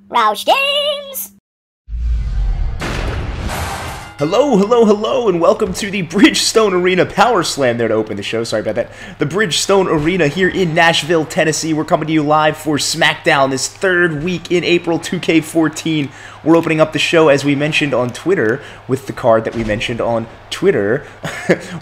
RAUSCH Games! Hello, and welcome to the Bridgestone Arena Power Slam there to open the show. Sorry about that. The Bridgestone Arena here in Nashville, Tennessee. We're coming to you live for Smackdown this third week in April 2K14. We're opening up the show, as we mentioned on Twitter, with the card that we mentioned on Twitter.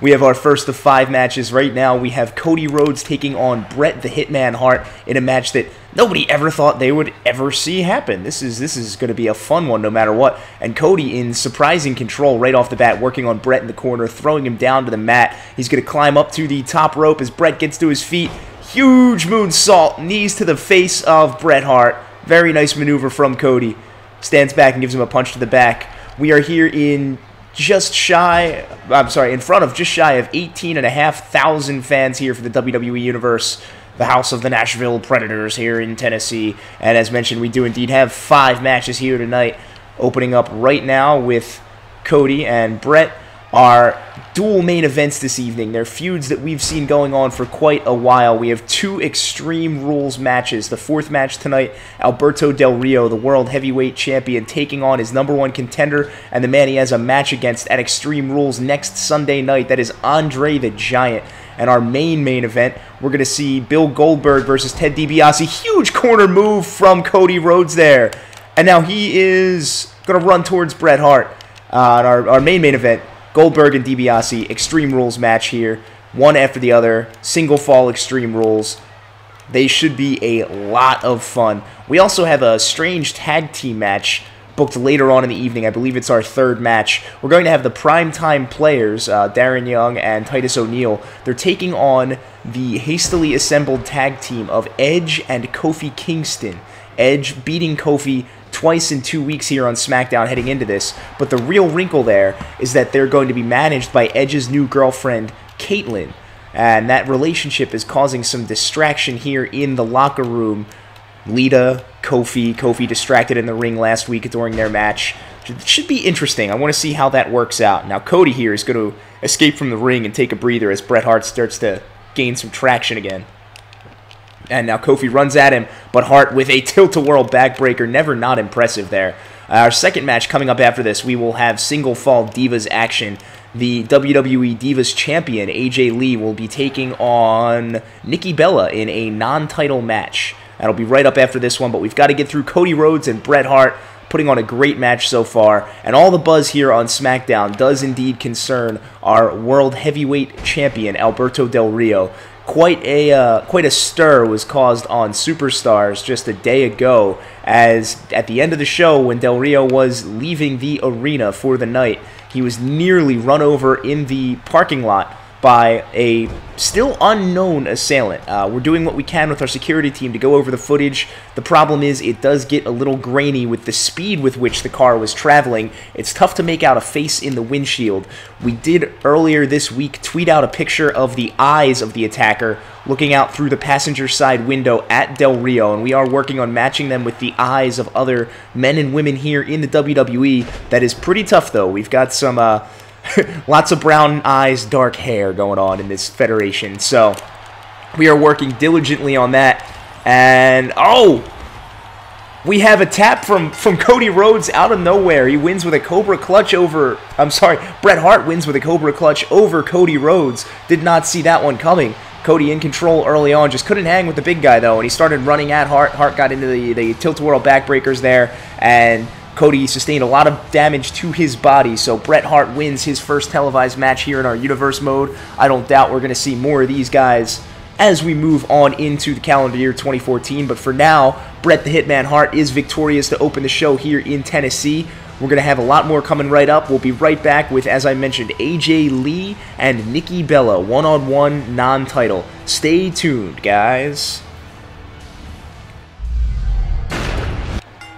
We have our first of 5 matches right now. We have Cody Rhodes taking on Bret the Hitman Hart in a match that nobody ever thought they would ever see happen. This is going to be a fun one no matter what. And Cody in surprising control right off the bat, working on Bret in the corner, throwing him down to the mat. He's going to climb up to the top rope as Bret gets to his feet. Huge moonsault, knees to the face of Bret Hart. Very nice maneuver from Cody. Stands back and gives him a punch to the back. We are here in in front of just shy of 18,500 fans here for the WWE Universe, the House of the Nashville Predators here in Tennessee. And as mentioned, we do indeed have 5 matches here tonight, opening up right now with Cody and Bret. Our dual main events this evening. They're feuds that we've seen going on for quite a while. We have 2 Extreme Rules matches. The 4th match tonight, Alberto del Rio, the World Heavyweight Champion, taking on his #1 contender and the man he has a match against at Extreme Rules next Sunday night. That is Andre the Giant. And our main event, we're going to see Bill Goldberg versus Ted DiBiase. Huge corner move from Cody Rhodes there. And now he is going to run towards Bret Hart. Our main event, Goldberg and DiBiase, Extreme Rules match here. One after the other, single fall Extreme Rules. They should be a lot of fun. We also have a strange tag team match booked later on in the evening. I believe it's our 3rd match. We're going to have the primetime players, Darren Young and Titus O'Neil. They're taking on the hastily assembled tag team of Edge and Kofi Kingston. Edge beating Kofi twice in 2 weeks here on SmackDown heading into this, but the real wrinkle there is that they're going to be managed by Edge's new girlfriend, Kaitlyn, and that relationship is causing some distraction here in the locker room. Lita, Kofi distracted in the ring last week during their match. It should be interesting. I want to see how that works out. Now Cody here is going to escape from the ring and take a breather as Bret Hart starts to gain some traction again. And now Kofi runs at him, but Hart with a tilt-a-whirl backbreaker, never not impressive there. Our second match coming up after this, we will have single fall Divas action. The WWE Divas champion, AJ Lee, will be taking on Nikki Bella in a non-title match. That'll be right up after this one, but we've got to get through Cody Rhodes and Bret Hart, putting on a great match so far. And all the buzz here on SmackDown does indeed concern our World Heavyweight Champion, Alberto del Rio. Quite a stir was caused on Superstars just a day ago, as at the end of the show, when Del Rio was leaving the arena for the night, he was nearly run over in the parking lot by a still unknown assailant. We're doing what we can with our security team to go over the footage. The problem is it does get a little grainy with the speed with which the car was traveling. It's tough to make out a face in the windshield. We did earlier this week tweet out a picture of the eyes of the attacker looking out through the passenger side window at Del Rio, and we are working on matching them with the eyes of other men and women here in the WWE. That is pretty tough though. We've got some lots of brown eyes, dark hair going on in this federation. So we are working diligently on that. And we have a tap from Cody Rhodes out of nowhere. He wins with a Cobra Clutch over, Bret Hart wins with a Cobra Clutch over Cody Rhodes. Did not see that one coming. Cody in control early on, just couldn't hang with the big guy though, and he started running at Hart. Hart got into the tilt-a-whirl backbreakers there, and Cody sustained a lot of damage to his body, so Bret Hart wins his first televised match here in our Universe mode. I don't doubt we're going to see more of these guys as we move on into the calendar year 2014, but for now, Bret the Hitman Hart is victorious to open the show here in Tennessee. We're going to have a lot more coming right up. We'll be right back with, as I mentioned, AJ Lee and Nikki Bella, one-on-one non-title. Stay tuned, guys.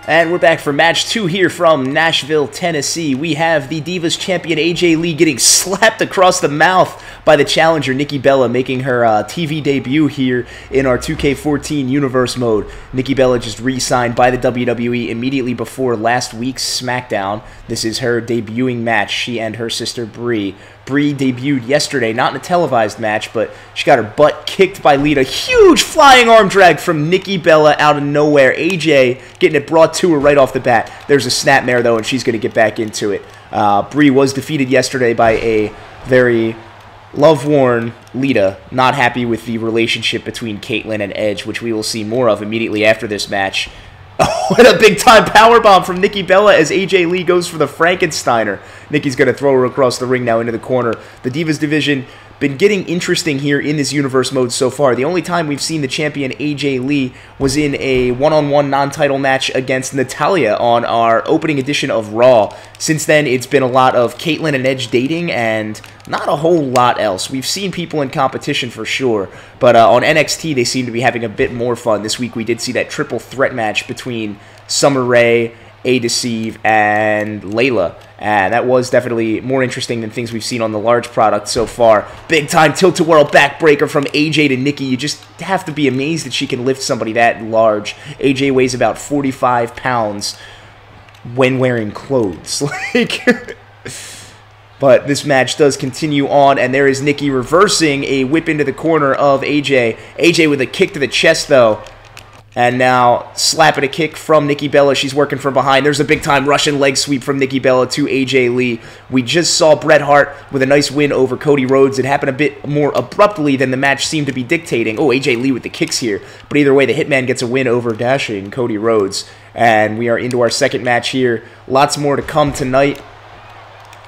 And we're back for match 2 here from Nashville, Tennessee. We have the Divas champion AJ Lee getting slapped across the mouth by the challenger Nikki Bella, making her TV debut here in our 2K14 Universe mode. Nikki Bella just re-signed by the WWE immediately before last week's SmackDown. This is her debuting match, she and her sister Brie. Brie debuted yesterday, not in a televised match, but she got her butt kicked by Lita. Huge flying arm drag from Nikki Bella out of nowhere. AJ getting it brought to her right off the bat. There's a snapmare, though, and she's going to get back into it. Brie was defeated yesterday by a very love-worn Lita, not happy with the relationship between Kaitlyn and Edge, which we will see more of immediately after this match. Oh, and a big-time powerbomb from Nikki Bella as AJ Lee goes for the Frankensteiner. Nikki's going to throw her across the ring now into the corner. The Divas division been getting interesting here in this Universe mode so far. The only time we've seen the champion AJ Lee was in a one-on-one non-title match against Natalya on our opening edition of Raw. Since then, it's been a lot of Kaitlyn and Edge dating and not a whole lot else. We've seen people in competition for sure, but on NXT, they seem to be having a bit more fun. This week, we did see that triple threat match between Summer Rae, A-Deceive, and Layla. And that was definitely more interesting than things we've seen on the large product so far. Big time tilt-a-whirl backbreaker from AJ to Nikki. You just have to be amazed that she can lift somebody that large. AJ weighs about 45 pounds when wearing clothes. But this match does continue on, and there is Nikki reversing a whip into the corner of AJ. AJ with a kick to the chest, though. And now, slapping a kick from Nikki Bella. She's working from behind. There's a big-time Russian leg sweep from Nikki Bella to AJ Lee. We just saw Bret Hart with a nice win over Cody Rhodes. It happened a bit more abruptly than the match seemed to be dictating. Oh, AJ Lee with the kicks here. But either way, the Hitman gets a win over dashing Cody Rhodes. And we are into our second match here. Lots more to come tonight.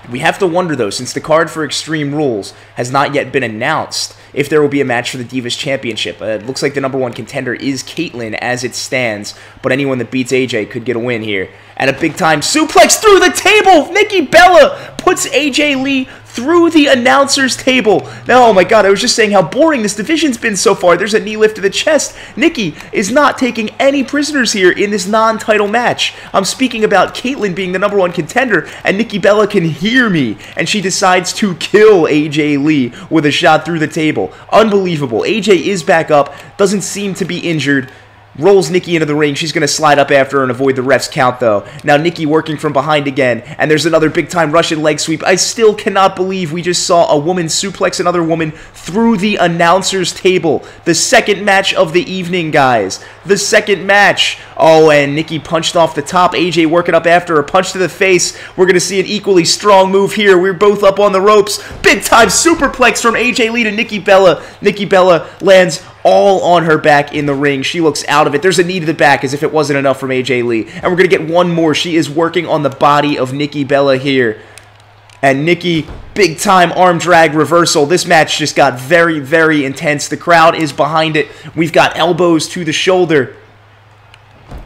We have to wonder, though, since the card for Extreme Rules has not yet been announced, if there will be a match for the Divas Championship. It looks like the #1 contender is Kaitlyn as it stands, but anyone that beats AJ could get a win here. And a big-time suplex through the table! Nikki Bella puts AJ Lee through the announcer's table. Now, oh my god, I was just saying how boring this division's been so far. There's a knee lift to the chest. Nikki is not taking any prisoners here in this non-title match. I'm speaking about Kaitlyn being the #1 contender, and Nikki Bella can hear me, and she decides to kill AJ Lee with a shot through the table. Unbelievable. AJ is back up, doesn't seem to be injured. Rolls Nikki into the ring. She's going to slide up after her and avoid the ref's count, though. Now Nikki working from behind again, and there's another big-time Russian leg sweep. I still cannot believe we just saw a woman suplex another woman through the announcer's table. The second match of the evening, guys. The second match. Oh, and Nikki punched off the top. AJ working up after her. Punch to the face. We're going to see an equally strong move here. We're both up on the ropes. Big-time superplex from AJ Lee to Nikki Bella. Nikki Bella lands all on her back in the ring. She looks out of it. There's a knee to the back as if it wasn't enough from AJ Lee. And we're going to get one more. She is working on the body of Nikki Bella here. And Nikki, big time arm drag reversal. This match just got very, very intense. The crowd is behind it. We've got elbows to the shoulder.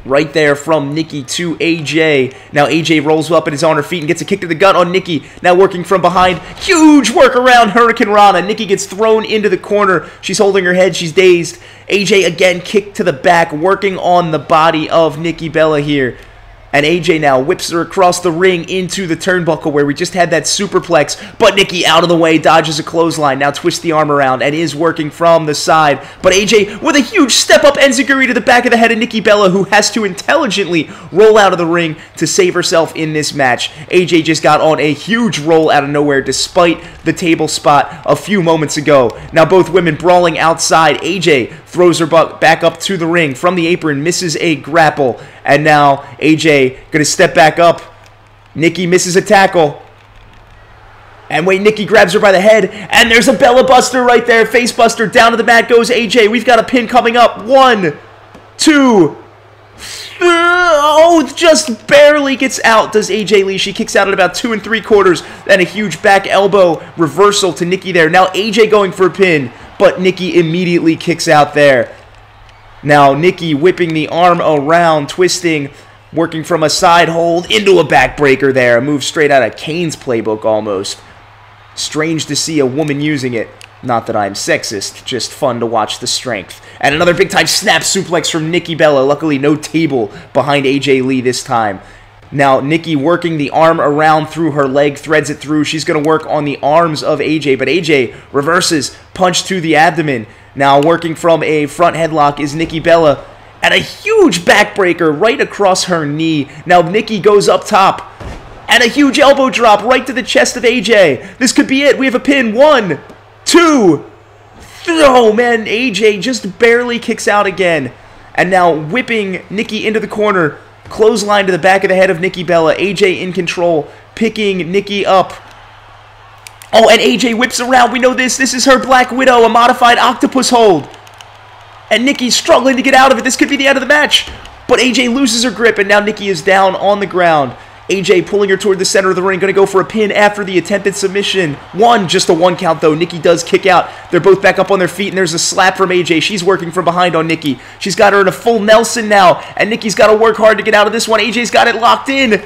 Right there from Nikki to AJ. Now AJ rolls up and is on her feet and gets a kick to the gut on Nikki. Now working from behind. Huge work around Hurricane Rana. Nikki gets thrown into the corner. She's holding her head. She's dazed. AJ again kick to the back. Working on the body of Nikki Bella here. And AJ now whips her across the ring into the turnbuckle where we just had that superplex. But Nikki out of the way, dodges a clothesline, now twists the arm around and is working from the side. But AJ with a huge step-up enziguri to the back of the head of Nikki Bella, who has to intelligently roll out of the ring to save herself in this match. AJ just got on a huge roll out of nowhere despite the table spot a few moments ago. Now both women brawling outside. AJ throws her back up to the ring from the apron, misses a grapple. And now AJ going to step back up. Nikki misses a tackle. And wait, Nikki grabs her by the head. And there's a Bella Buster right there. Face Buster. Down to the mat goes AJ. We've got a pin coming up. 1, 2. Oh, just barely gets out, does AJ Lee. She kicks out at about 2 3/4. Then a huge back elbow reversal to Nikki there. Now AJ going for a pin. But Nikki immediately kicks out there. Now Nikki whipping the arm around, twisting, working from a side hold into a backbreaker there. A move straight out of Kane's playbook almost. Strange to see a woman using it. Not that I'm sexist, just fun to watch the strength. And another big-time snap suplex from Nikki Bella. Luckily, no table behind AJ Lee this time. Now, Nikki working the arm around through her leg, threads it through. She's going to work on the arms of AJ, but AJ reverses, punch to the abdomen. Now, working from a front headlock is Nikki Bella. And a huge backbreaker right across her knee. Now, Nikki goes up top. And a huge elbow drop right to the chest of AJ. This could be it. We have a pin. 1, 2. Oh, man. AJ just barely kicks out again. And now whipping Nikki into the corner. Clothesline to the back of the head of Nikki Bella. AJ in control. Picking Nikki up. Oh, and AJ whips around. We know this. This is her Black Widow. A modified octopus hold. And Nikki's struggling to get out of it. This could be the end of the match. But AJ loses her grip, and now Nikki is down on the ground. AJ pulling her toward the center of the ring. Going to go for a pin after the attempted submission. Just a 1 count, though. Nikki does kick out. They're both back up on their feet, and there's a slap from AJ. She's working from behind on Nikki. She's got her in a full Nelson now, and Nikki's got to work hard to get out of this one. AJ's got it locked in.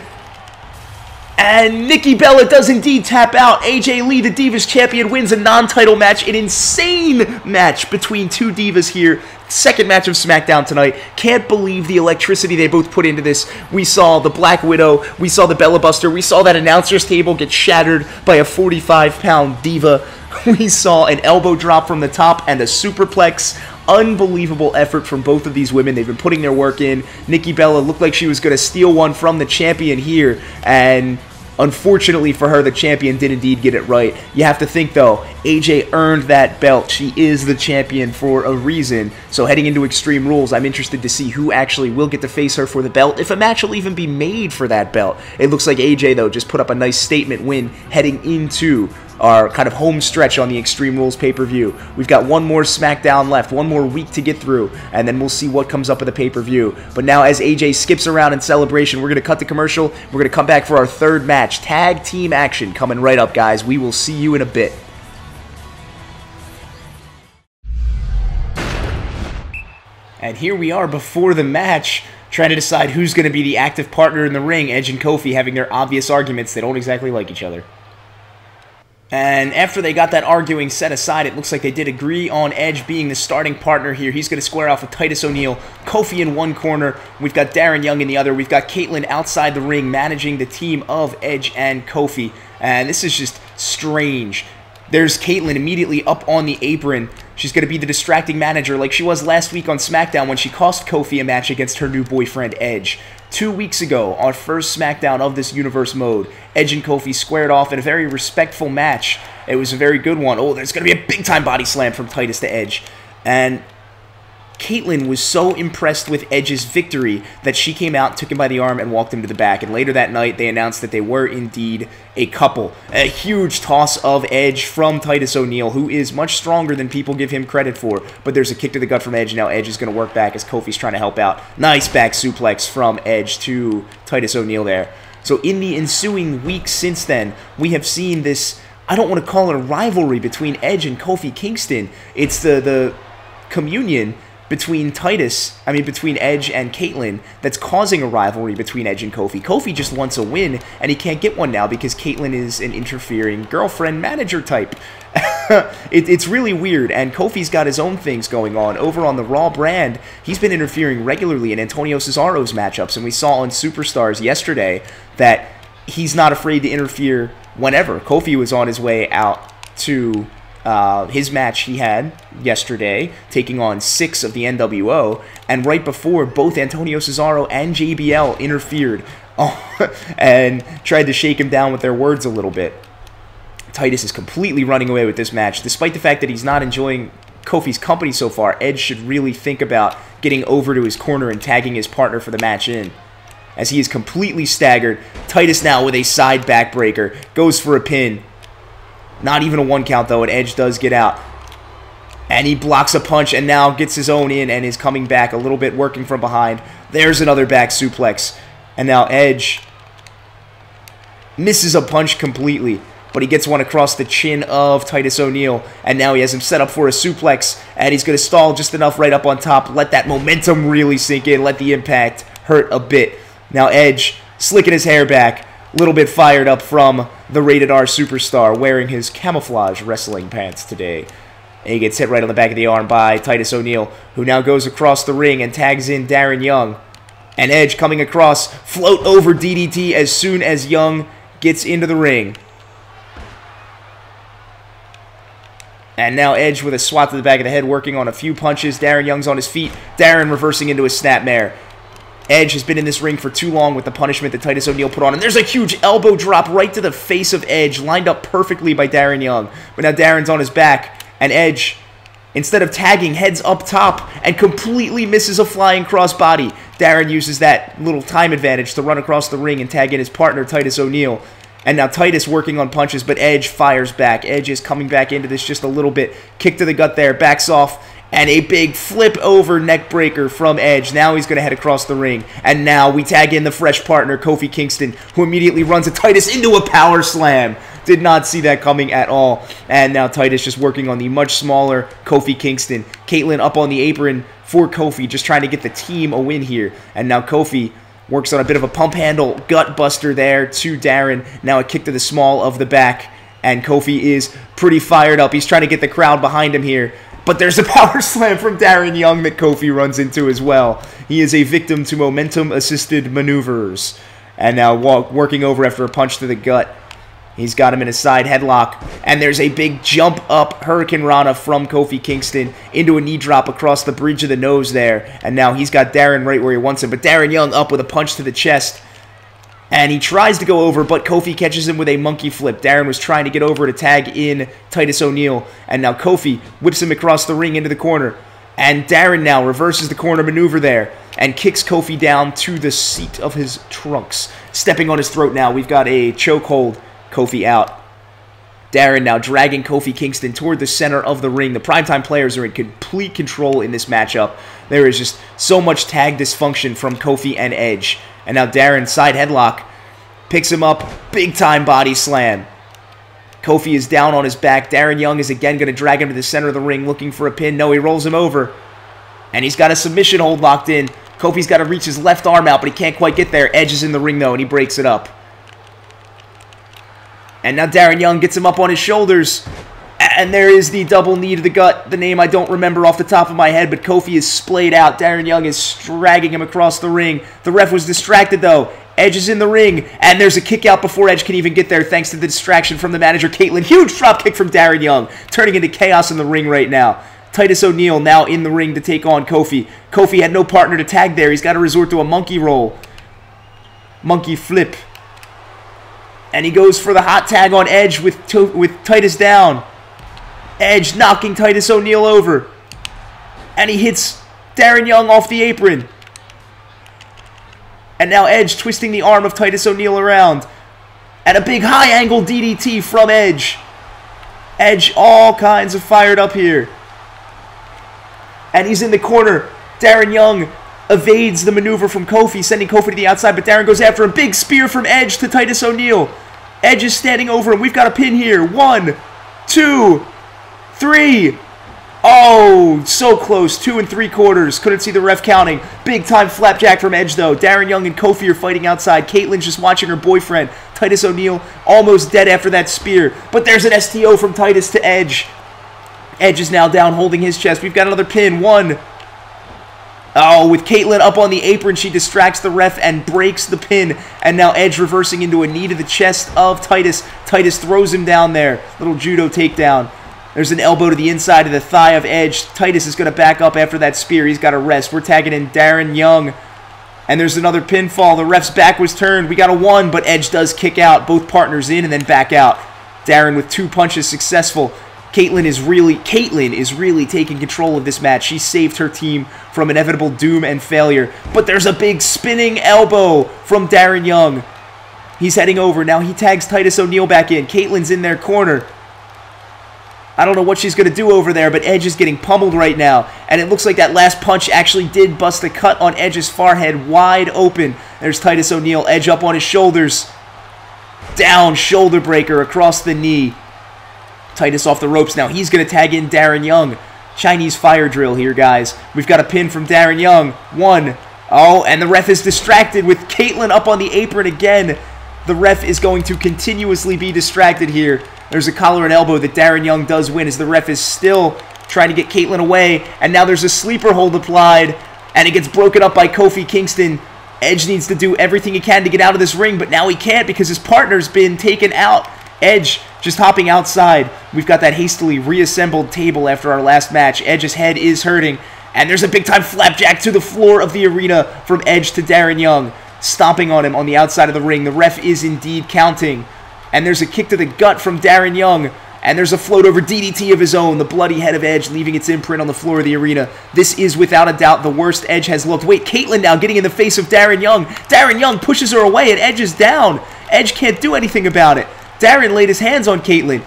And Nikki Bella does indeed tap out. AJ Lee, the Divas champion, wins a non-title match. An insane match between two Divas here. Second match of SmackDown tonight. Can't believe the electricity they both put into this. We saw the Black Widow. We saw the Bella Buster. We saw that announcer's table get shattered by a 45-pound Diva. We saw an elbow drop from the top and a superplex. Unbelievable effort from both of these women. They've been putting their work in. Nikki Bella looked like she was going to steal one from the champion here, and unfortunately for her, the champion did indeed get it right. You have to think, though, AJ earned that belt. She is the champion for a reason. So heading into Extreme Rules, I'm interested to see who actually will get to face her for the belt, if a match will even be made for that belt. It looks like AJ, though, just put up a nice statement win heading into our kind of home stretch on the Extreme Rules pay-per-view. We've got one more SmackDown left, one more week to get through, and then we'll see what comes up at the pay-per-view. But now as AJ skips around in celebration, we're going to cut the commercial. We're going to come back for our third match. Tag team action coming right up, guys. We will see you in a bit. And here we are before the match, trying to decide who's going to be the active partner in the ring. Edge and Kofi having their obvious arguments. They don't exactly like each other. And after they got that arguing set aside, it looks like they did agree on Edge being the starting partner here. He's going to square off with Titus O'Neil. Kofi in one corner. We've got Darren Young in the other. We've got Kaitlyn outside the ring managing the team of Edge and Kofi. And this is just strange. There's Kaitlyn immediately up on the apron. She's going to be the distracting manager like she was last week on SmackDown when she cost Kofi a match against her new boyfriend, Edge. 2 weeks ago, our first SmackDown of this universe mode, Edge and Kofi squared off in a very respectful match. It was a very good one. Oh, there's going to be a big-time body slam from Titus to Edge. And Kaitlyn was so impressed with Edge's victory that she came out, took him by the arm, and walked him to the back. And later that night, they announced that they were indeed a couple. A huge toss of Edge from Titus O'Neil, who is much stronger than people give him credit for. But there's a kick to the gut from Edge. Now Edge is going to work back as Kofi's trying to help out. Nice back suplex from Edge to Titus O'Neil there. So in the ensuing weeks since then, we have seen this, I don't want to call it a rivalry between Edge and Kofi Kingston. It's the communion between between Edge and Kaitlyn that's causing a rivalry between Edge and Kofi. Kofi just wants a win, and he can't get one now because Kaitlyn is an interfering girlfriend-manager type. It's really weird, and Kofi's got his own things going on. Over on the Raw brand, he's been interfering regularly in Antonio Cesaro's matchups, and we saw on Superstars yesterday that he's not afraid to interfere whenever. Kofi was on his way out to his match he had yesterday, taking on 6 of the NWO, and right before, both Antonio Cesaro and JBL interfered and tried to shake him down with their words a little bit. Titus is completely running away with this match. Despite the fact that he's not enjoying Kofi's company so far, Edge should really think about getting over to his corner and tagging his partner for the match in, as he is completely staggered. Titus now with a side backbreaker, goes for a pin. Not even a 1 count, though, and Edge does get out. And he blocks a punch and now gets his own in and is coming back a little bit, working from behind. There's another back suplex. And now Edge misses a punch completely, but he gets one across the chin of Titus O'Neil. And now he has him set up for a suplex, and he's going to stall just enough right up on top. Let that momentum really sink in. Let the impact hurt a bit. Now Edge slicking his hair back. Little bit fired up from the Rated R Superstar, wearing his camouflage wrestling pants today. And he gets hit right on the back of the arm by Titus O'Neil, who now goes across the ring and tags in Darren Young. And Edge coming across, float over DDT as soon as Young gets into the ring. And now Edge with a swat to the back of the head, working on a few punches. Darren Young's on his feet. Darren reversing into a snapmare. Edge has been in this ring for too long with the punishment that Titus O'Neil put on. And there's a huge elbow drop right to the face of Edge, lined up perfectly by Darren Young. But now Darren's on his back, and Edge, instead of tagging, heads up top and completely misses a flying crossbody. Darren uses that little time advantage to run across the ring and tag in his partner, Titus O'Neil. And now Titus working on punches, but Edge fires back. Edge is coming back into this just a little bit. Kick to the gut there, backs off. And a big flip over neck breaker from Edge. Now he's going to head across the ring. And now we tag in the fresh partner, Kofi Kingston, who immediately runs a Titus into a power slam. Did not see that coming at all. And now Titus just working on the much smaller Kofi Kingston. Kaitlyn up on the apron for Kofi, just trying to get the team a win here. And now Kofi works on a bit of a pump handle gut buster there to Darren. Now a kick to the small of the back. And Kofi is pretty fired up. He's trying to get the crowd behind him here. But there's a power slam from Darren Young that Kofi runs into as well. He is a victim to momentum-assisted maneuvers. And now working over after a punch to the gut. He's got him in a side headlock. And there's a big jump up Hurricane Rana from Kofi Kingston into a knee drop across the bridge of the nose there. And now he's got Darren right where he wants him. But Darren Young up with a punch to the chest. And he tries to go over, but Kofi catches him with a monkey flip. Darren was trying to get over to tag in Titus O'Neil. And now Kofi whips him across the ring into the corner. And Darren now reverses the corner maneuver there and kicks Kofi down to the seat of his trunks. Stepping on his throat now. We've got a chokehold. Kofi out. Darren now dragging Kofi Kingston toward the center of the ring. The primetime players are in complete control in this matchup. There is just so much tag dysfunction from Kofi and Edge. And now Darren, side headlock, picks him up, big time body slam. Kofi is down on his back. Darren Young is again going to drag him to the center of the ring looking for a pin. No, he rolls him over. And he's got a submission hold locked in. Kofi's got to reach his left arm out, but he can't quite get there. Edge is in the ring though, and he breaks it up. And now Darren Young gets him up on his shoulders. And there is the double knee to the gut. The name I don't remember off the top of my head, but Kofi is splayed out. Darren Young is dragging him across the ring. The ref was distracted, though. Edge is in the ring, and there's a kick out before Edge can even get there, thanks to the distraction from the manager, Kaitlyn. Huge drop kick from Darren Young, turning into chaos in the ring right now. Titus O'Neil now in the ring to take on Kofi. Kofi had no partner to tag there. He's got to resort to a monkey roll. Monkey flip. And he goes for the hot tag on Edge with Titus down. Edge knocking Titus O'Neil over. And he hits Darren Young off the apron. And now Edge twisting the arm of Titus O'Neil around. And a big high angle DDT from Edge. Edge all kinds of fired up here. And he's in the corner. Darren Young evades the maneuver from Kofi, sending Kofi to the outside, but Darren goes after him. Big spear from Edge to Titus O'Neil. Edge is standing over him. We've got a pin here. 1, 2, 3. Oh, so close. 2 3/4. Couldn't see the ref counting. Big time flapjack from Edge, though. Darren Young and Kofi are fighting outside. Kaitlyn's just watching her boyfriend, Titus O'Neil, almost dead after that spear. But there's an STO from Titus to Edge. Edge is now down holding his chest. We've got another pin. 1. Oh, with Kaitlyn up on the apron, she distracts the ref and breaks the pin. And now Edge reversing into a knee to the chest of Titus. Titus throws him down there. Little judo takedown. There's an elbow to the inside of the thigh of Edge. Titus is going to back up after that spear. He's got to rest. We're tagging in Darren Young. And there's another pinfall. The ref's back was turned. We got a 1, but Edge does kick out. Both partners in and then back out. Darren with 2 punches successful. Kaitlyn is really taking control of this match. She saved her team from inevitable doom and failure. But there's a big spinning elbow from Darren Young. He's heading over. Now he tags Titus O'Neil back in. Kaitlyn's in their corner. I don't know what she's going to do over there, but Edge is getting pummeled right now. And it looks like that last punch actually did bust a cut on Edge's forehead wide open. There's Titus O'Neil. Edge up on his shoulders. Down, shoulder breaker across the knee. Titus off the ropes now. He's going to tag in Darren Young. Chinese fire drill here, guys. We've got a pin from Darren Young. 1. Oh, and the ref is distracted with Kaitlyn up on the apron again. The ref is going to continuously be distracted here. There's a collar and elbow that Darren Young does win as the ref is still trying to get Kaitlyn away. And now there's a sleeper hold applied. And it gets broken up by Kofi Kingston. Edge needs to do everything he can to get out of this ring, but now he can't because his partner's been taken out. Edge just hopping outside. We've got that hastily reassembled table after our last match. Edge's head is hurting. And there's a big-time flapjack to the floor of the arena from Edge to Darren Young, stomping on him on the outside of the ring. The ref is indeed counting. And there's a kick to the gut from Darren Young. And there's a float-over DDT of his own, the bloody head of Edge leaving its imprint on the floor of the arena. This is, without a doubt, the worst Edge has looked. Wait, Kaitlyn now getting in the face of Darren Young. Darren Young pushes her away, and Edge is down. Edge can't do anything about it. Darren laid his hands on Kaitlyn.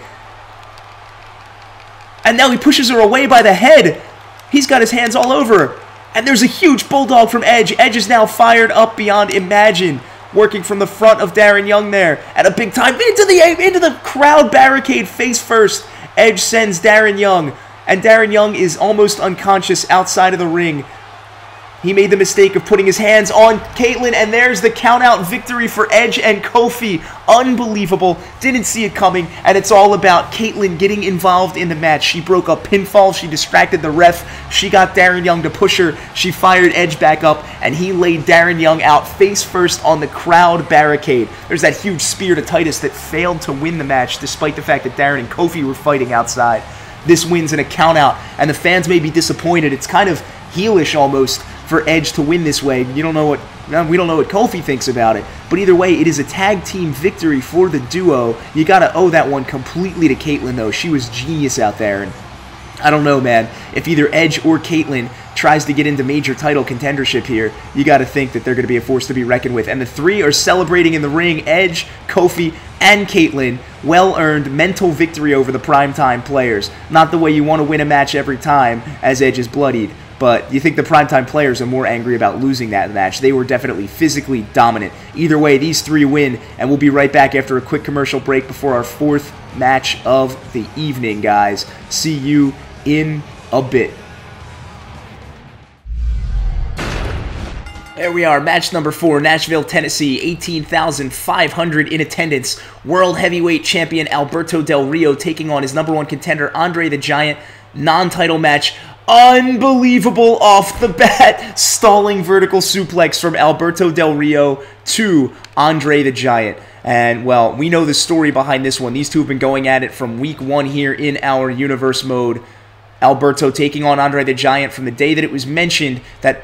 And now he pushes her away by the head. He's got his hands all over her. And there's a huge bulldog from Edge. Edge is now fired up beyond imagine. Working from the front of Darren Young there. At a big time into the crowd barricade face first. Edge sends Darren Young. And Darren Young is almost unconscious outside of the ring. He made the mistake of putting his hands on Kaitlyn, and there's the count-out victory for Edge and Kofi. Unbelievable. Didn't see it coming, and it's all about Kaitlyn getting involved in the match. She broke a pinfall. She distracted the ref. She got Darren Young to push her. She fired Edge back up, and he laid Darren Young out face first on the crowd barricade. There's that huge spear to Titus that failed to win the match, despite the fact that Darren and Kofi were fighting outside. This wins in a count-out, and the fans may be disappointed. It's kind of heelish almost for Edge to win this way. We don't know what Kofi thinks about it, but either way, it is a tag team victory for the duo. You gotta owe that one completely to Kaitlyn, though. She was genius out there, and I don't know, man. If either Edge or Kaitlyn tries to get into major title contendership here, you gotta think that they're gonna be a force to be reckoned with. And the three are celebrating in the ring: Edge, Kofi, and Kaitlyn. Well-earned mental victory over the primetime players. Not the way you want to win a match every time, as Edge is bloodied. But you think the primetime players are more angry about losing that match. They were definitely physically dominant. Either way, these three win, and we'll be right back after a quick commercial break before our fourth match of the evening, guys. See you in a bit. There we are, match number 4, Nashville, Tennessee, 18,500 in attendance. World Heavyweight Champion Alberto Del Rio taking on his #1 contender, Andre the Giant. Non-title match. Unbelievable off the bat. Stalling vertical suplex from Alberto Del Rio to Andre the Giant. And, well, we know the story behind this one. These two have been going at it from week 1 here in our universe mode. Alberto taking on Andre the Giant from the day that it was mentioned that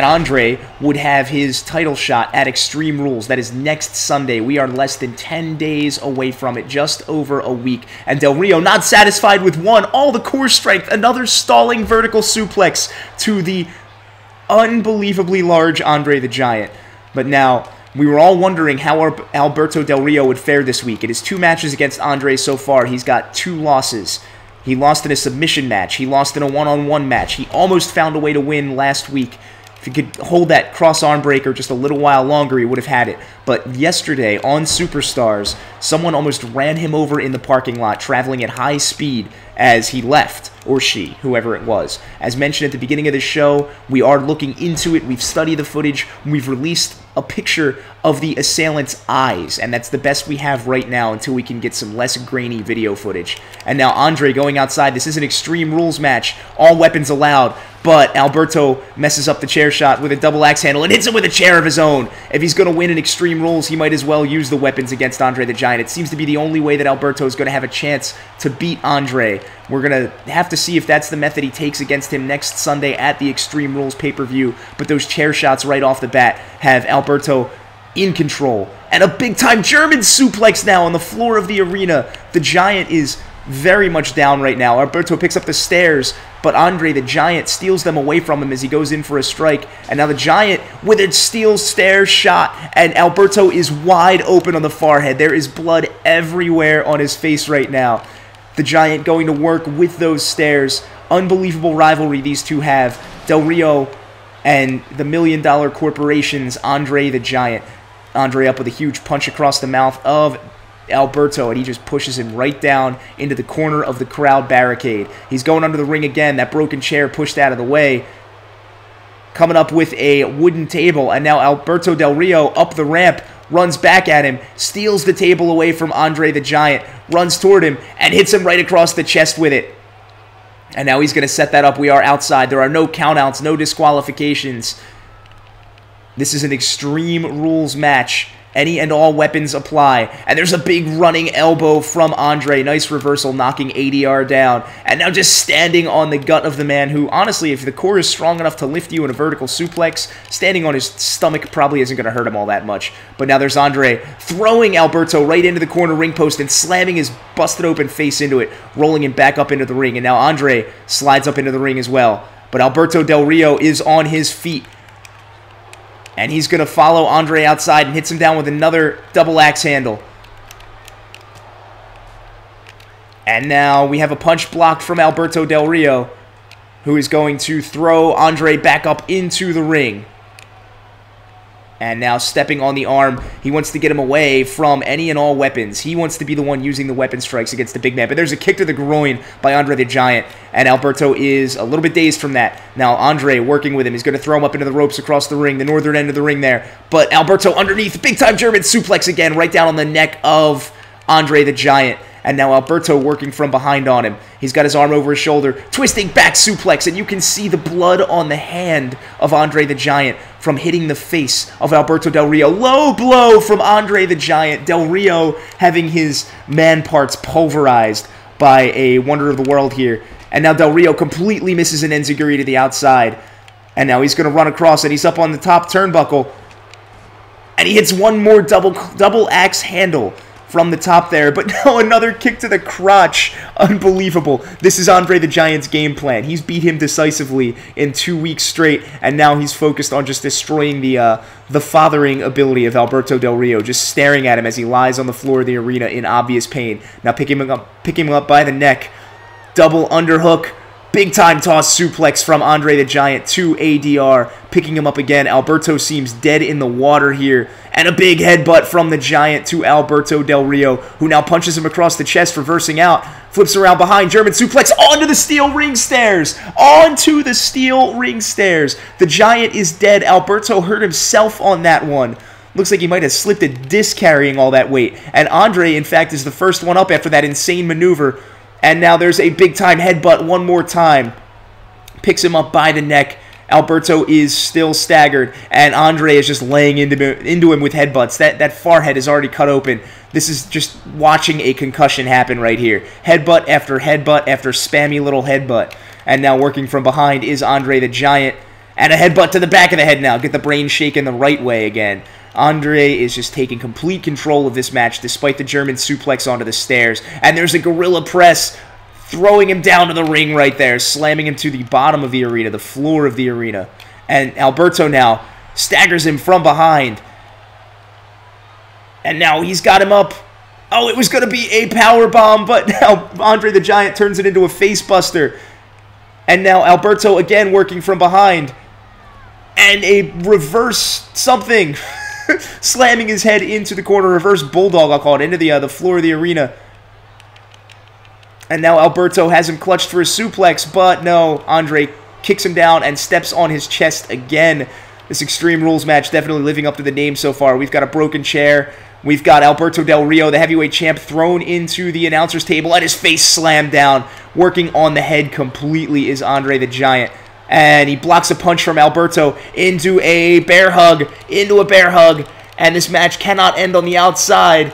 Andre would have his title shot at Extreme Rules. That is next Sunday. We are less than 10 days away from it, just over a week. And Del Rio, not satisfied with one, all the core strength, another stalling vertical suplex to the unbelievably large Andre the Giant. But now, we were all wondering how Alberto Del Rio would fare this week. It is 2 matches against Andre so far. He's got 2 losses. He lost in a submission match. He lost in a one-on-one match. He almost found a way to win last week. If he could hold that cross-arm breaker just a little while longer, he would have had it. But yesterday, on Superstars, someone almost ran him over in the parking lot, traveling at high speed as he left, or she, whoever it was. As mentioned at the beginning of the show, we are looking into it. We've studied the footage. We've released a picture of the assailant's eyes, and that's the best we have right now until we can get some less grainy video footage. And now Andre going outside. This is an Extreme Rules match. All weapons allowed, but Alberto messes up the chair shot with a double axe handle and hits him with a chair of his own. If he's going to win in Extreme Rules, he might as well use the weapons against Andre the Giant. It seems to be the only way that Alberto is going to have a chance to beat Andre. We're going to have to see if that's the method he takes against him next Sunday at the Extreme Rules pay-per-view. But those chair shots right off the bat have Alberto in control. And a big-time German suplex now on the floor of the arena. The Giant is very much down right now. Alberto picks up the stairs, but Andre the Giant steals them away from him as he goes in for a strike. And now the Giant with a steel stairs shot, and Alberto is wide open on the forehead. There is blood everywhere on his face right now. The Giant going to work with those stairs. Unbelievable rivalry these two have. Del Rio and the $1 Million Corporation's Andre the Giant. Andre up with a huge punch across the mouth of Alberto, and he just pushes him right down into the corner of the crowd barricade. He's going under the ring again. That broken chair pushed out of the way. Coming up with a wooden table, and now Alberto Del Rio up the ramp, runs back at him, steals the table away from Andre the Giant, runs toward him, and hits him right across the chest with it. And now he's going to set that up. We are outside. There are no countouts, no disqualifications. This is an Extreme Rules match, Any and all weapons apply. And there's a big running elbow from Andre. Nice reversal, knocking ADR down. And now just standing on the gut of the man who, honestly, if the core is strong enough to lift you in a vertical suplex, standing on his stomach probably isn't going to hurt him all that much. But now there's Andre throwing Alberto right into the corner ring post and slamming his busted open face into it, rolling him back up into the ring. And now Andre slides up into the ring as well. But Alberto Del Rio is on his feet. And he's going to follow Andre outside and hits him down with another double axe handle. And now we have a punch blocked from Alberto Del Rio, who is going to throw Andre back up into the ring. And now stepping on the arm, he wants to get him away from any and all weapons. He wants to be the one using the weapon strikes against the big man. But there's a kick to the groin by Andre the Giant, and Alberto is a little bit dazed from that. Now Andre working with him. He's going to throw him up into the ropes across the ring, the northern end of the ring there. But Alberto underneath, big-time German suplex again, right down on the neck of Andre the Giant. And now Alberto working from behind on him. He's got his arm over his shoulder, twisting back suplex, and you can see the blood on the hand of Andre the Giant from hitting the face of Alberto Del Rio. Low blow from Andre the Giant. Del Rio having his man parts pulverized by a Wonder of the World here. And now Del Rio completely misses an enziguri to the outside. And now he's going to run across, and he's up on the top turnbuckle. And he hits one more double axe handle from the top there, but now another kick to the crotch. Unbelievable. This is Andre the Giant's game plan. He's beat him decisively in 2 weeks straight, and now he's focused on just destroying the fathering ability of Alberto Del Rio, just staring at him as he lies on the floor of the arena in obvious pain. Now picking him up by the neck. Double underhook. Big-time toss suplex from Andre the Giant to ADR. Picking him up again. Alberto seems dead in the water here. And a big headbutt from the Giant to Alberto Del Rio, who now punches him across the chest, reversing out. Flips around behind. German suplex onto the steel ring stairs. Onto the steel ring stairs. The Giant is dead. Alberto hurt himself on that one. Looks like he might have slipped a disc carrying all that weight. And Andre, in fact, is the first one up after that insane maneuver. And now there's a big-time headbutt one more time. Picks him up by the neck. Alberto is still staggered, and Andre is just laying into him with headbutts. That forehead is already cut open. This is just watching a concussion happen right here. Headbutt after spammy little headbutt. And now working from behind is Andre the Giant. And a headbutt to the back of the head now. Get the brain shaken the right way again. Andre is just taking complete control of this match despite the German suplex onto the stairs. And there's a gorilla press, throwing him down to the ring right there, slamming him to the bottom of the arena, the floor of the arena. And Alberto now staggers him from behind. And now he's got him up. Oh, it was going to be a power bomb, but now Andre the Giant turns it into a face buster. And now Alberto again working from behind. And a reverse something. Slamming his head into the corner. Reverse bulldog, I'll call it, into the floor of the arena. And now Alberto has him clutched for a suplex, but no, Andre kicks him down and steps on his chest again. This Extreme Rules match definitely living up to the name so far. We've got a broken chair. We've got Alberto Del Rio, the heavyweight champ, thrown into the announcer's table and his face slammed down. Working on the head completely is Andre the Giant. And he blocks a punch from Alberto into a bear hug. And this match cannot end on the outside.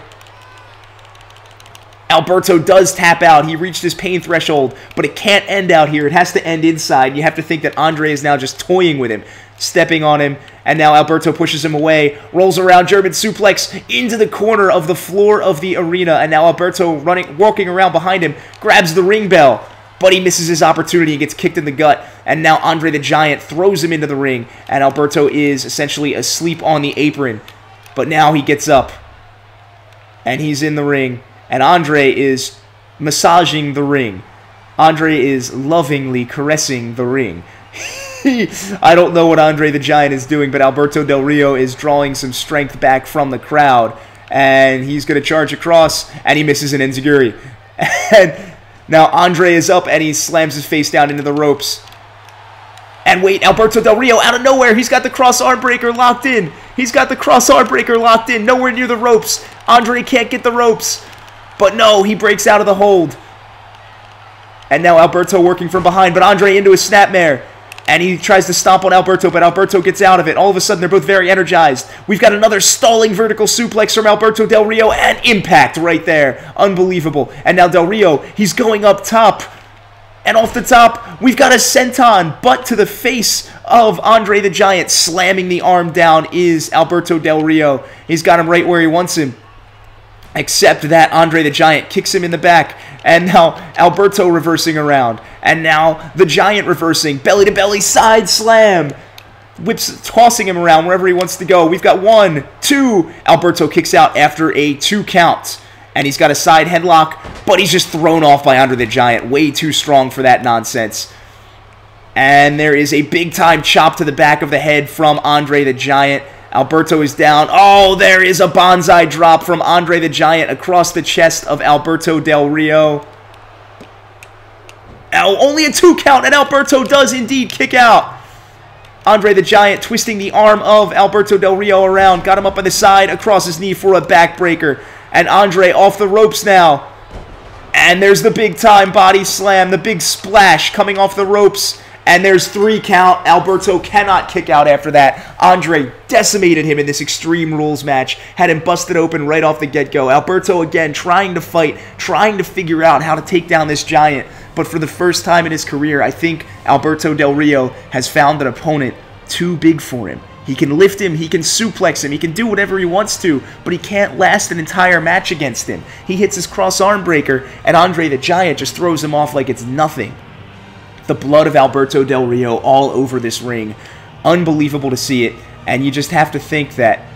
Alberto does tap out. He reached his pain threshold, but it can't end out here. It has to end inside. You have to think that Andre is now just toying with him, stepping on him, and now Alberto pushes him away, rolls around, German suplex into the corner of the floor of the arena, and now Alberto walking around behind him, grabs the ring bell, but he misses his opportunity and gets kicked in the gut, and now Andre the Giant throws him into the ring, and Alberto is essentially asleep on the apron, but now he gets up, and he's in the ring. And Andre is massaging the ring. Andre is lovingly caressing the ring. I don't know what Andre the Giant is doing, but Alberto Del Rio is drawing some strength back from the crowd. And he's going to charge across, and he misses an enziguri. And now Andre is up, and he slams his face down into the ropes. And wait, Alberto Del Rio, out of nowhere, he's got the cross arm breaker locked in. Nowhere near the ropes. Andre can't get the ropes. But no, he breaks out of the hold. And now Alberto working from behind, but Andre into a snapmare. And he tries to stomp on Alberto, but Alberto gets out of it. All of a sudden, they're both very energized. We've got another stalling vertical suplex from Alberto Del Rio, and impact right there. Unbelievable. And now Del Rio, he's going up top. And off the top, we've got a senton, but to the face of Andre the Giant. Slamming the arm down is Alberto Del Rio. He's got him right where he wants him. Except that Andre the Giant kicks him in the back. And now Alberto reversing around. And now the Giant reversing. Belly-to-belly side slam. Whips, tossing him around wherever he wants to go. We've got 1, 2. Alberto kicks out after a 2 count. And he's got a side headlock, but he's just thrown off by Andre the Giant. Way too strong for that nonsense. And there is a big-time chop to the back of the head from Andre the Giant. Alberto is down. Oh, there is a bonsai drop from Andre the Giant across the chest of Alberto Del Rio. Oh, only a 2 count, and Alberto does indeed kick out. Andre the Giant twisting the arm of Alberto Del Rio around. Got him up on the side, across his knee for a backbreaker. And Andre off the ropes now. And there's the big-time body slam, the big splash coming off the ropes. And there's 3 count. Alberto cannot kick out after that. Andre decimated him in this Extreme Rules match. Had him busted open right off the get-go. Alberto, again, trying to fight, trying to figure out how to take down this Giant. But for the first time in his career, I think Alberto Del Rio has found an opponent too big for him. He can lift him, he can suplex him, he can do whatever he wants to, but he can't last an entire match against him. He hits his cross arm breaker, and Andre the Giant just throws him off like it's nothing. The blood of Alberto Del Rio all over this ring. Unbelievable to see it, and you just have to think that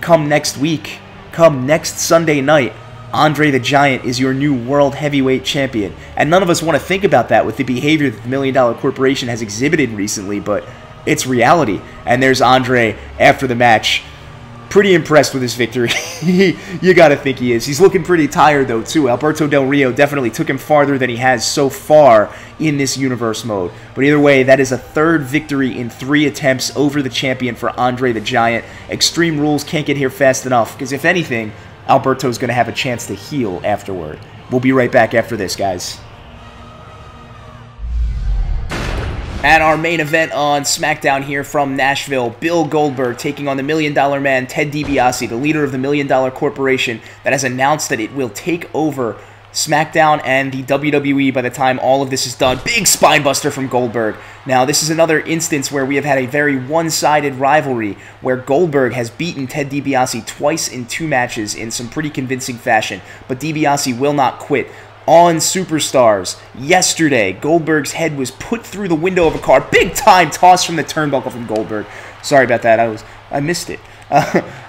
come next week, come next Sunday night, Andre the Giant is your new World Heavyweight Champion. And none of us want to think about that with the behavior that the $1 Million Corporation has exhibited recently, but it's reality. And there's Andre after the match. Pretty impressed with his victory. You gotta think he is. He's looking pretty tired, though, too. Alberto Del Rio definitely took him farther than he has so far in this universe mode. But either way, that is a 3rd victory in 3 attempts over the champion for Andre the Giant. Extreme Rules can't get here fast enough, because if anything, Alberto's going to have a chance to heal afterward. We'll be right back after this, guys. At our main event on SmackDown here from Nashville, Bill Goldberg taking on the $1 Million Man, Ted DiBiase, the leader of the $1 Million Corporation, that has announced that it will take over SmackDown and the WWE by the time all of this is done. Big spinebuster from Goldberg. Now, this is another instance where we have had a very one-sided rivalry, where Goldberg has beaten Ted DiBiase twice in 2 matches in some pretty convincing fashion, but DiBiase will not quit. On Superstars, yesterday, Goldberg's head was put through the window of a car. Big-time toss from the turnbuckle from Goldberg. Sorry about that. I missed it.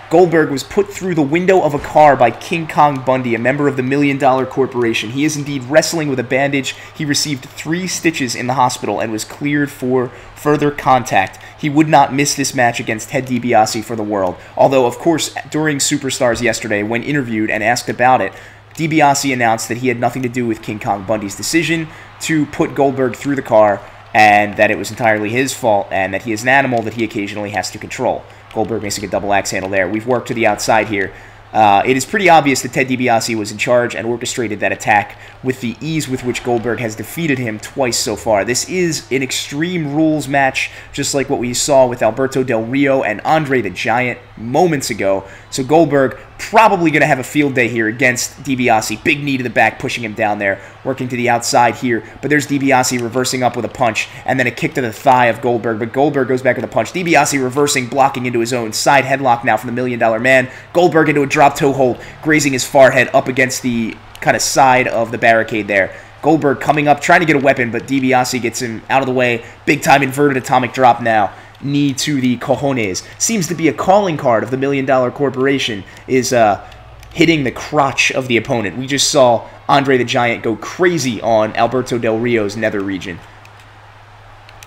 Goldberg was put through the window of a car by King Kong Bundy, a member of the $1 Million Corporation. He is indeed wrestling with a bandage. He received 3 stitches in the hospital and was cleared for further contact. He would not miss this match against Ted DiBiase for the world. Although, of course, during Superstars yesterday, when interviewed and asked about it, DiBiase announced that he had nothing to do with King Kong Bundy's decision to put Goldberg through the car, and that it was entirely his fault, and that he is an animal that he occasionally has to control. Goldberg missing a double axe handle there. We've worked to the outside here. It is pretty obvious that Ted DiBiase was in charge and orchestrated that attack with the ease with which Goldberg has defeated him twice so far. This is an Extreme Rules match, just like what we saw with Alberto Del Rio and Andre the Giant moments ago. So Goldberg probably going to have a field day here against DiBiase. Big knee to the back, pushing him down there, working to the outside here. But there's DiBiase reversing up with a punch, and then a kick to the thigh of Goldberg. But Goldberg goes back with a punch. DiBiase reversing, blocking into his own side headlock now from the $1 Million Man. Goldberg into a drop toe hold, grazing his forehead up against the kind of side of the barricade there. Goldberg coming up, trying to get a weapon, but DiBiase gets him out of the way. Big time inverted atomic drop now. Knee to the cojones. Seems to be a calling card of the $1 Million Corporation, is hitting the crotch of the opponent. We just saw Andre the Giant go crazy on Alberto Del Rio's nether region.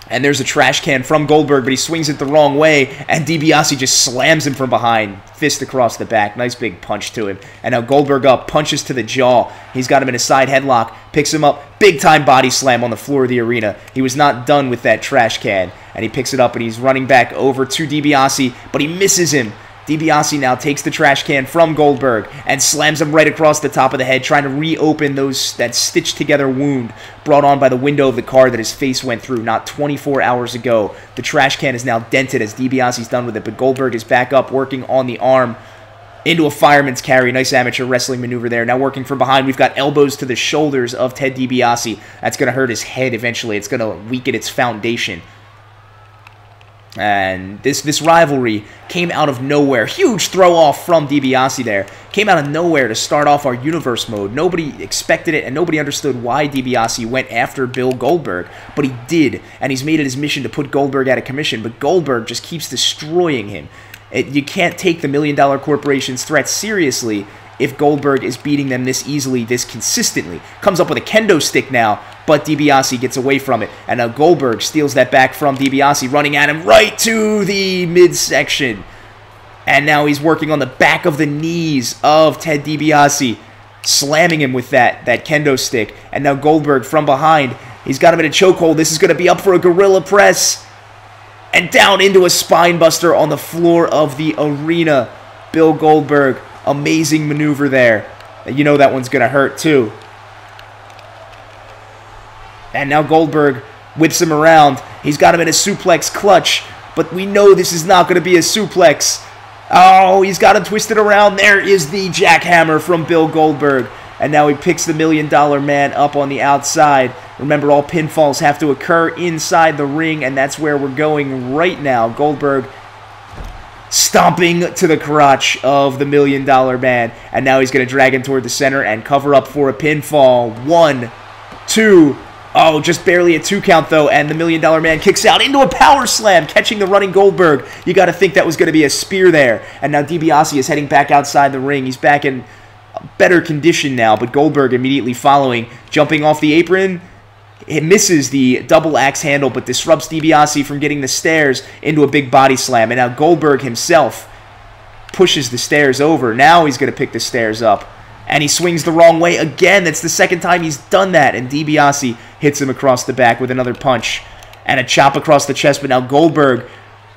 And there's a trash can from Goldberg, but he swings it the wrong way, and DiBiase just slams him from behind, fist across the back. Nice big punch to him. And now Goldberg up, punches to the jaw. He's got him in a side headlock, picks him up, big-time body slam on the floor of the arena. He was not done with that trash can, and he picks it up, and he's running back over to DiBiase, but he misses him. DiBiase now takes the trash can from Goldberg and slams him right across the top of the head, trying to reopen that stitched together wound brought on by the window of the car that his face went through not 24 hours ago. The trash can is now dented as DiBiase's done with it, but Goldberg is back up, working on the arm into a fireman's carry. Nice amateur wrestling maneuver there. Now working from behind, we've got elbows to the shoulders of Ted DiBiase. That's going to hurt his head eventually. It's going to weaken its foundation. And this rivalry came out of nowhere. Huge throw-off from DiBiase there. Came out of nowhere to start off our Universe mode. Nobody expected it, and nobody understood why DiBiase went after Bill Goldberg. But he did, and he's made it his mission to put Goldberg out of commission. But Goldberg just keeps destroying him. You can't take the $1 Million Corporation's threat seriously if Goldberg is beating them this easily, this consistently. Comes up with a kendo stick now, but DiBiase gets away from it. And now Goldberg steals that back from DiBiase, running at him right to the midsection. And now he's working on the back of the knees of Ted DiBiase, slamming him with that kendo stick. And now Goldberg from behind, he's got him in a chokehold. This is going to be up for a gorilla press. And down into a spine buster on the floor of the arena. Bill Goldberg, amazing maneuver there. You know that one's going to hurt too. And now Goldberg whips him around. He's got him in a suplex clutch. But we know this is not going to be a suplex. Oh, he's got him twisted around. There is the jackhammer from Bill Goldberg. And now he picks the $1 Million Man up on the outside. Remember, all pinfalls have to occur inside the ring, and that's where we're going right now. Goldberg stomping to the crotch of the $1 Million Man. And now he's going to drag him toward the center and cover up for a pinfall. 1, 2. Oh, just barely a 2 count, though, and the $1 Million Man kicks out into a power slam, catching the running Goldberg. You got to think that was going to be a spear there. And now DiBiase is heading back outside the ring. He's back in better condition now, but Goldberg immediately following, jumping off the apron. It misses the double axe handle, but disrupts DiBiase from getting the stairs into a big body slam. And now Goldberg himself pushes the stairs over. Now he's going to pick the stairs up. And he swings the wrong way again. That's the second time he's done that. And DiBiase hits him across the back with another punch. And a chop across the chest. But now Goldberg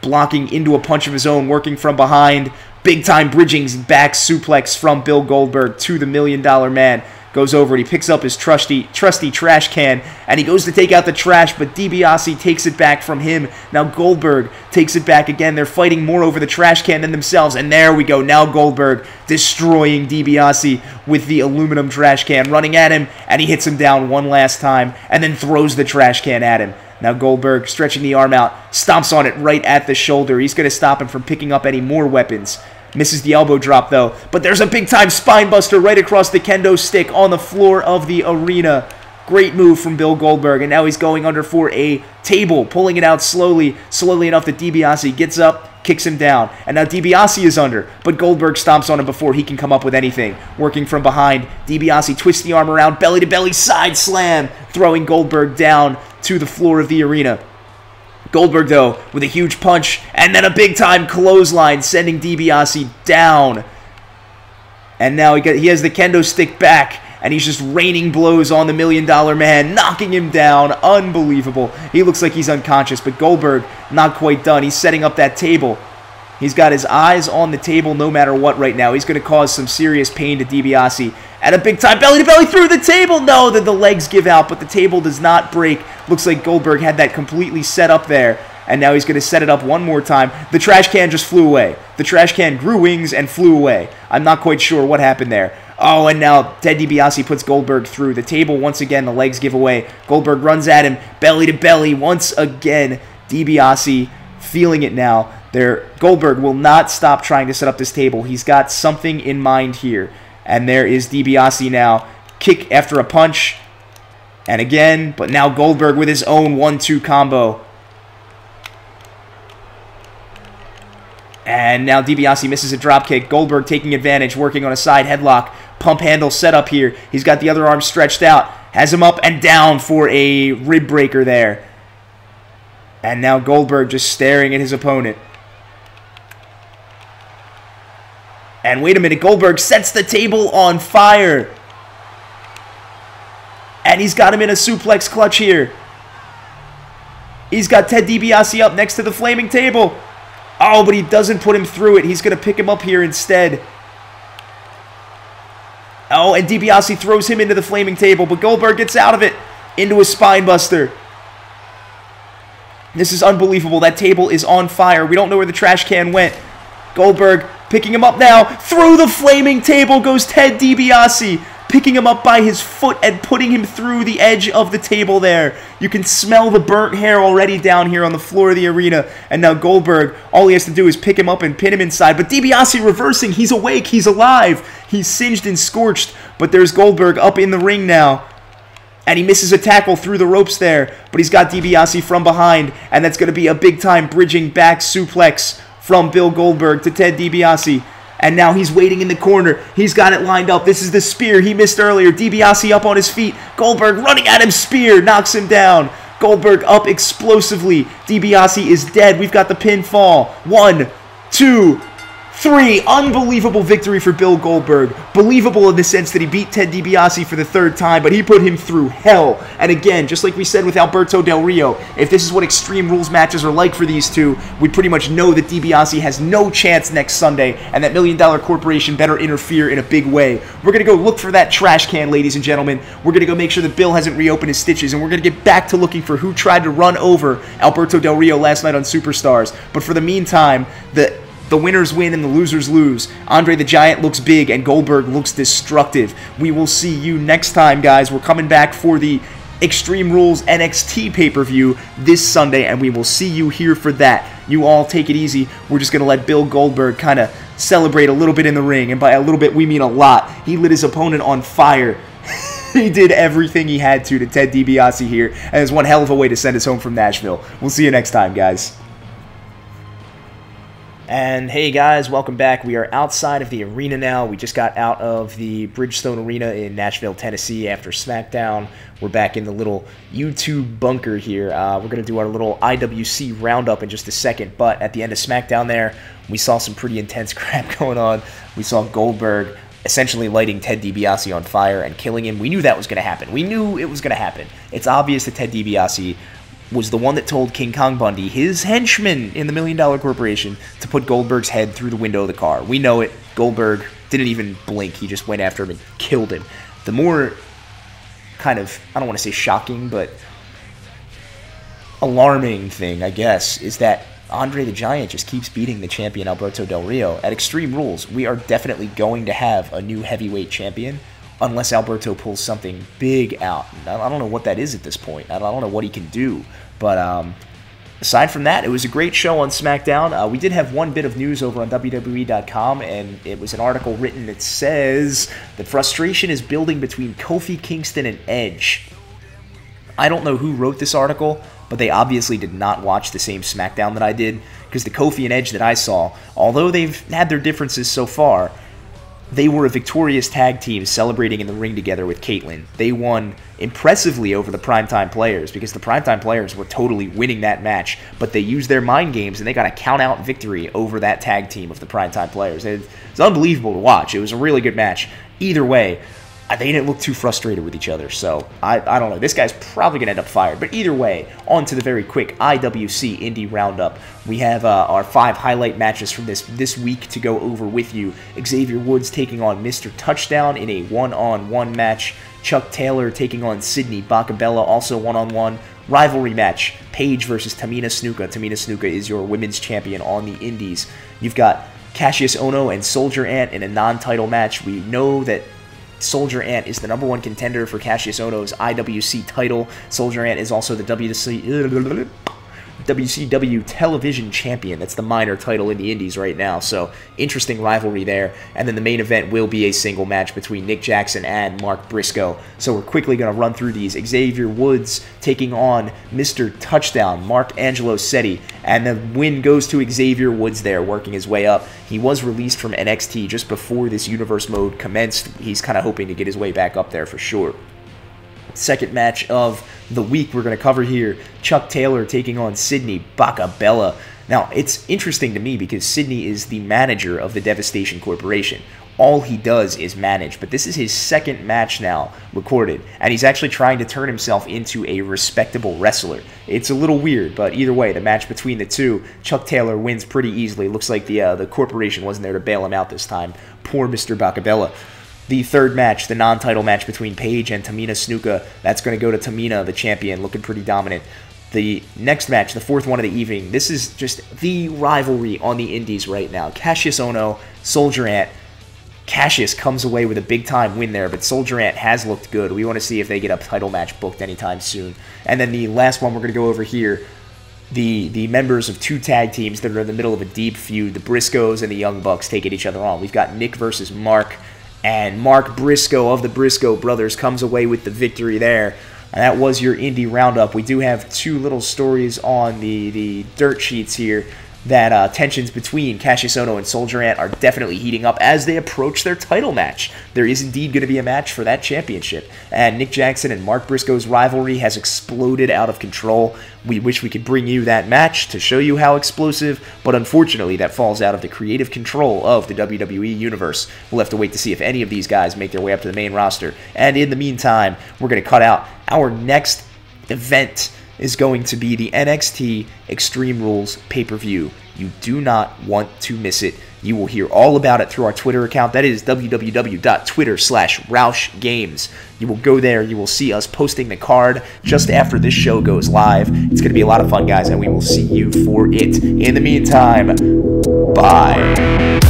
blocking into a punch of his own, working from behind. Big time bridging back suplex from Bill Goldberg to the $1 Million Man. Goes over and he picks up his trusty trash can, and he goes to take out the trash, but DiBiase takes it back from him. Now Goldberg takes it back again. They're fighting more over the trash can than themselves, and there we go. Now Goldberg destroying DiBiase with the aluminum trash can, running at him, and he hits him down one last time, and then throws the trash can at him. Now Goldberg, stretching the arm out, stomps on it right at the shoulder. He's going to stop him from picking up any more weapons. Misses the elbow drop, though. But there's a big-time spine buster right across the kendo stick on the floor of the arena. Great move from Bill Goldberg. And now he's going under for a table, pulling it out slowly enough that DiBiase gets up, kicks him down. And now DiBiase is under, but Goldberg stomps on him before he can come up with anything. Working from behind, DiBiase twists the arm around, belly-to-belly side slam, throwing Goldberg down to the floor of the arena. Goldberg, though, with a huge punch, and then a big-time clothesline, sending DiBiase down. And now he has the kendo stick back, and he's just raining blows on the $1 Million Man, knocking him down. Unbelievable. He looks like he's unconscious, but Goldberg not quite done. He's setting up that table. He's got his eyes on the table no matter what right now. He's going to cause some serious pain to DiBiase. And a big-time belly-to-belly through the table. No, the legs give out, but the table does not break. Looks like Goldberg had that completely set up there. And now he's going to set it up one more time. The trash can just flew away. The trash can grew wings and flew away. I'm not quite sure what happened there. Oh, and now Ted DiBiase puts Goldberg through the table. Once again, the legs give away. Goldberg runs at him, belly-to-belly. Once again, DiBiase feeling it now. Goldberg will not stop trying to set up this table. He's got something in mind here. And there is DiBiase now. Kick after a punch. And again, but now Goldberg with his own 1-2 combo. And now DiBiase misses a dropkick. Goldberg taking advantage, working on a side headlock. Pump handle set up here. He's got the other arm stretched out. Has him up and down for a rib breaker there. And now Goldberg just staring at his opponent. And wait a minute, Goldberg sets the table on fire. And he's got him in a suplex clutch here. He's got Ted DiBiase up next to the flaming table. Oh, but he doesn't put him through it. He's going to pick him up here instead. Oh, and DiBiase throws him into the flaming table, but Goldberg gets out of it into a spine buster. This is unbelievable. That table is on fire. We don't know where the trash can went. Goldberg picking him up now. Through the flaming table goes Ted DiBiase, picking him up by his foot and putting him through the edge of the table there. You can smell the burnt hair already down here on the floor of the arena. And now Goldberg, all he has to do is pick him up and pin him inside. But DiBiase reversing. He's awake. He's alive. He's singed and scorched. But there's Goldberg up in the ring now. And he misses a tackle through the ropes there. But he's got DiBiase from behind. And that's going to be a big-time bridging back suplex from Bill Goldberg to Ted DiBiase. And now he's waiting in the corner. He's got it lined up. This is the spear he missed earlier. DiBiase up on his feet. Goldberg running at him. Spear knocks him down. Goldberg up explosively. DiBiase is dead. We've got the pinfall. 1, 2, 3. Unbelievable victory for Bill Goldberg. Believable in the sense that he beat Ted DiBiase for the 3rd time, but he put him through hell. And again, just like we said with Alberto del Rio, if this is what Extreme Rules matches are like for these two, we pretty much know that DiBiase has no chance next Sunday, and that $1 Million Corporation better interfere in a big way. We're going to go look for that trash can, ladies and gentlemen. We're going to go make sure that Bill hasn't reopened his stitches, and we're going to get back to looking for who tried to run over Alberto del Rio last night on Superstars. But for the meantime, the winners win and the losers lose. Andre the Giant looks big and Goldberg looks destructive. We will see you next time, guys. We're coming back for the Extreme Rules NXT pay-per-view this Sunday, and we will see you here for that. You all take it easy. We're just going to let Bill Goldberg kind of celebrate a little bit in the ring, and by a little bit, we mean a lot. He lit his opponent on fire. He did everything he had to Ted DiBiase here, and it's one hell of a way to send us home from Nashville. We'll see you next time, guys. And hey guys, welcome back. We are outside of the arena now. We just got out of the Bridgestone Arena in Nashville, Tennessee after SmackDown. We're back in the little YouTube bunker here. We're going to do our little IWC roundup in just a second, but at the end of SmackDown there, we saw some pretty intense crap going on. We saw Goldberg essentially lighting Ted DiBiase on fire and killing him. We knew that was going to happen. We knew it was going to happen. It's obvious that Ted DiBiase was the one that told King Kong Bundy, his henchman in the $1 Million Corporation, to put Goldberg's head through the window of the car. We know it. Goldberg didn't even blink. He just went after him and killed him. The more kind of, I don't want to say shocking, but alarming thing, I guess, is that Andre the Giant just keeps beating the champion Alberto Del Rio. At Extreme Rules, we are definitely going to have a new heavyweight champion, unless Alberto pulls something big out. I don't know what that is at this point. I don't know what he can do. But aside from that, it was a great show on SmackDown. We did have one bit of news over on WWE.com, and it was an article written that says that frustration is building between Kofi, Kingston, and Edge. I don't know who wrote this article, but they obviously did not watch the same SmackDown that I did, because the Kofi and Edge that I saw, although they've had their differences so far, they were a victorious tag team celebrating in the ring together with Kaitlyn. They won impressively over the Primetime Players because the Primetime Players were totally winning that match, but they used their mind games and they got a count-out victory over that tag team of the Primetime Players. It's unbelievable to watch. It was a really good match. Either way, they didn't look too frustrated with each other, so I don't know. This guy's probably going to end up fired. But either way, on to the very quick IWC Indie Roundup. We have our 5 highlight matches from this week to go over with you. Xavier Woods taking on Mr. Touchdown in a one-on-one match. Chuck Taylor taking on Sydney Bacabella, also one-on-one. Rivalry match, Paige versus Tamina Snuka. Tamina Snuka is your women's champion on the Indies. You've got Cassius Ohno and Soldier Ant in a non-title match. We know that Soldier Ant is the #1 contender for Cassius Ohno's IWC title. Soldier Ant is also the WCW Television Champion. That's the minor title in the Indies right now, so interesting rivalry there. And then the main event will be a single match between Nick Jackson and Mark Briscoe. So we're quickly going to run through these. Xavier Woods taking on Mr. Touchdown, Mark Angelo Setti, and the win goes to Xavier Woods there, working his way up. He was released from NXT just before this Universe mode commenced. He's kind of hoping to get his way back up there for sure. second match of the week we're going to cover here. Chuck Taylor taking on Sydney Bacabella. Now, it's interesting to me because Sydney is the manager of the Devastation Corporation. All he does is manage, but this is his second match now recorded, and he's actually trying to turn himself into a respectable wrestler. It's a little weird, but either way, the match between the two, Chuck Taylor wins pretty easily. Looks like the corporation wasn't there to bail him out this time. Poor Mr. Bacabella. The third match, the non-title match between Paige and Tamina Snuka, that's going to go to Tamina, the champion, looking pretty dominant. The next match, the fourth one of the evening, this is just the rivalry on the indies right now. Cassius Ohno, Soldier Ant. Cassius comes away with a big-time win there, but Soldier Ant has looked good. We want to see if they get a title match booked anytime soon. And then the last one we're going to go over here, the members of two tag teams that are in the middle of a deep feud, the Briscoes and the Young Bucks taking each other on. We've got Nick versus Mark, and Mark Briscoe of the Briscoe Brothers comes away with the victory there. And that was your indie roundup. We do have two little stories on the dirt sheets here that tensions between Cassius Ohno and Soldier Ant are definitely heating up as they approach their title match. There is indeed going to be a match for that championship. And Nick Jackson and Mark Briscoe's rivalry has exploded out of control. We wish we could bring you that match to show you how explosive, but unfortunately that falls out of the creative control of the WWE Universe. We'll have to wait to see if any of these guys make their way up to the main roster. And in the meantime, we're going to cut out our next event is going to be the NXT Extreme Rules pay-per-view. You do not want to miss it. You will hear all about it through our Twitter account. That is www.twitter/RAUSCHGames. You will go there. You will see us posting the card just after this show goes live. It's going to be a lot of fun, guys, and we will see you for it. In the meantime, bye.